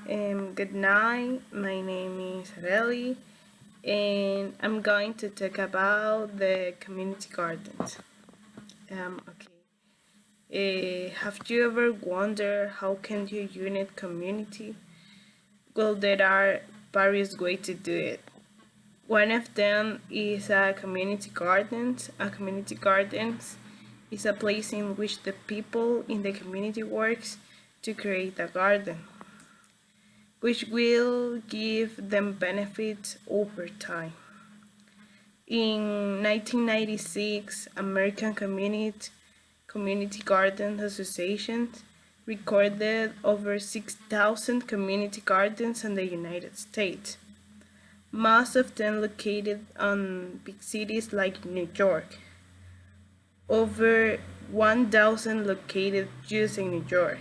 Good night. My name is Arelly, and I'm going to talk about the community gardens. Okay. Have you ever wondered how can you unite community? Well, there are various ways to do it. One of them is a community gardens. A community gardens is a place in which the people in the community works to create a garden, which will give them benefits over time. In 1996, American Community Garden Associations recorded over 6,000 community gardens in the United States, most of them located in big cities like New York. Over 1,000 located just in New York.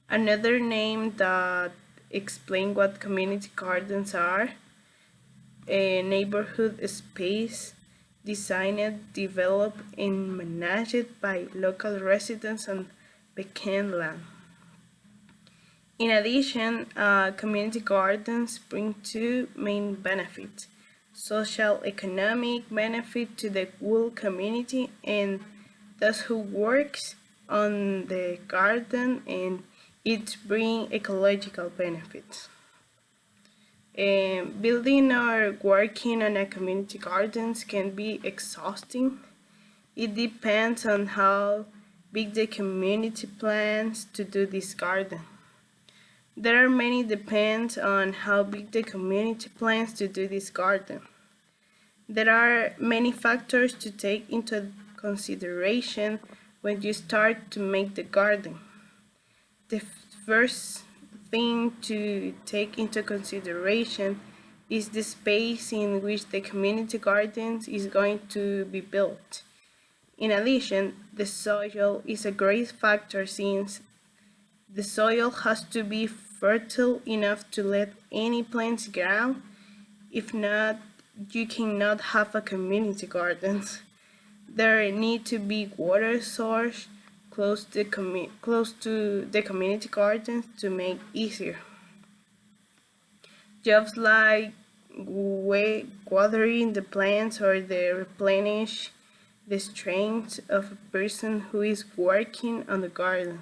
Another name that explain what community gardens are: a neighborhood space designed, developed, and managed by local residents on vacant land. In addition, community gardens bring two main benefits: social economic benefit to the whole community and those who works on the garden, and it bring ecological benefits. Building or working on a community gardens can be exhausting. It depends on how big the community plans to do this garden. There are many depends on how big the community plans to do this garden. There are many factors to take into consideration when you start to make the garden. The first thing to take into consideration is the space in which the community gardens is going to be built. In addition, the soil is a great factor since the soil has to be fertile enough to let any plants grow. If not, you cannot have a community garden. There need to be water source close to the community gardens to make easier. Jobs like watering the plants or the replenish the strength of a person who is working on the garden.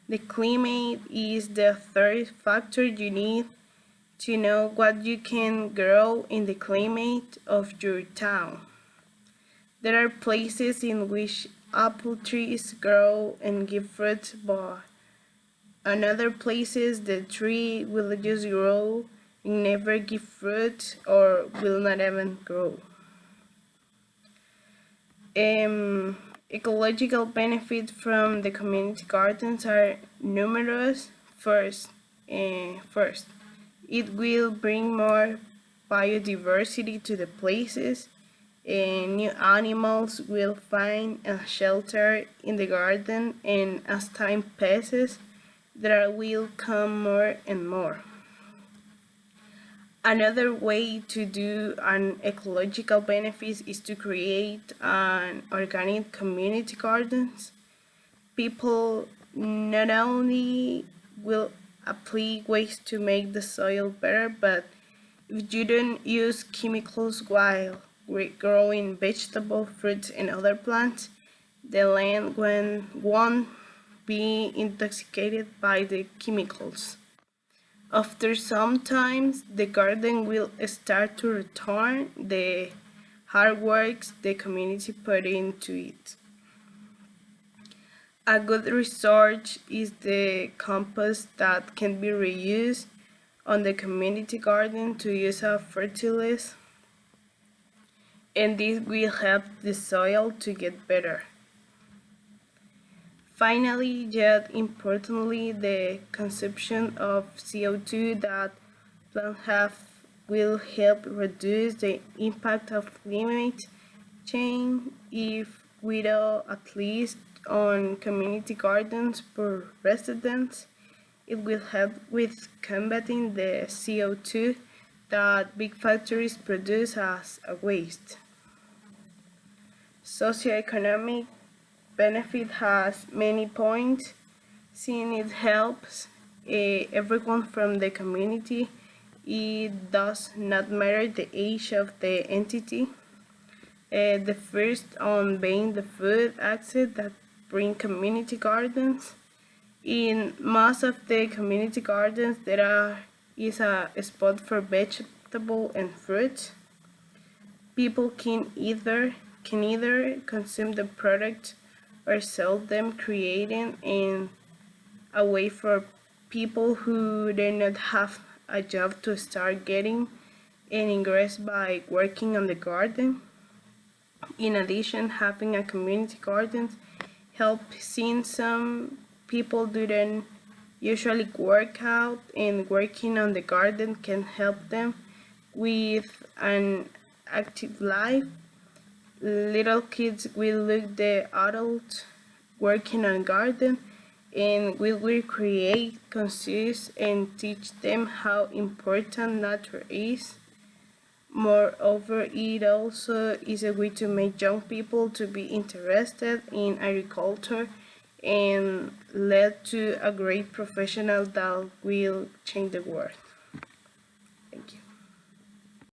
The climate is the third factor. You need to know what you can grow in the climate of your town. There are places in which apple trees grow and give fruit, but in other places the tree will just grow and never give fruit or will not even grow. Ecological benefits from the community gardens are numerous. First, it will bring more biodiversity to the places, and new animals will find a shelter in the garden, and as time passes, there will come more and more. Another way to do an ecological benefits is to create an organic community gardens. People not only will apply ways to make the soil better, but if you don't use chemicals while growing vegetable, fruits, and other plants, the land won't be intoxicated by the chemicals. After some time, the garden will start to return the hard work the community put into it. A good resource is the compost that can be reused on the community garden to use as fertilizer, and this will help the soil to get better. Finally, yet importantly, the consumption of CO2 that plants have will help reduce the impact of climate change if we do at least on community gardens per residents. It will help with combating the CO2 that big factories produce as a waste. Socioeconomic benefit has many points, since it helps everyone from the community. It does not matter the age of the entity. The first on being the food access that bring community gardens. In most of the community gardens, is a spot for vegetable and fruits. People can either consume the product or sell them, creating a way for people who do not have a job to start getting an ingress by working on the garden. In addition, having a community garden help seeing some people didn't usually work out, and working on the garden can help them with an active life. Little kids will look the adults working on garden, and we will create conscious and teach them how important nature is. Moreover, it also is a way to make young people to be interested in agriculture and lead to a great professional that will change the world. Thank you.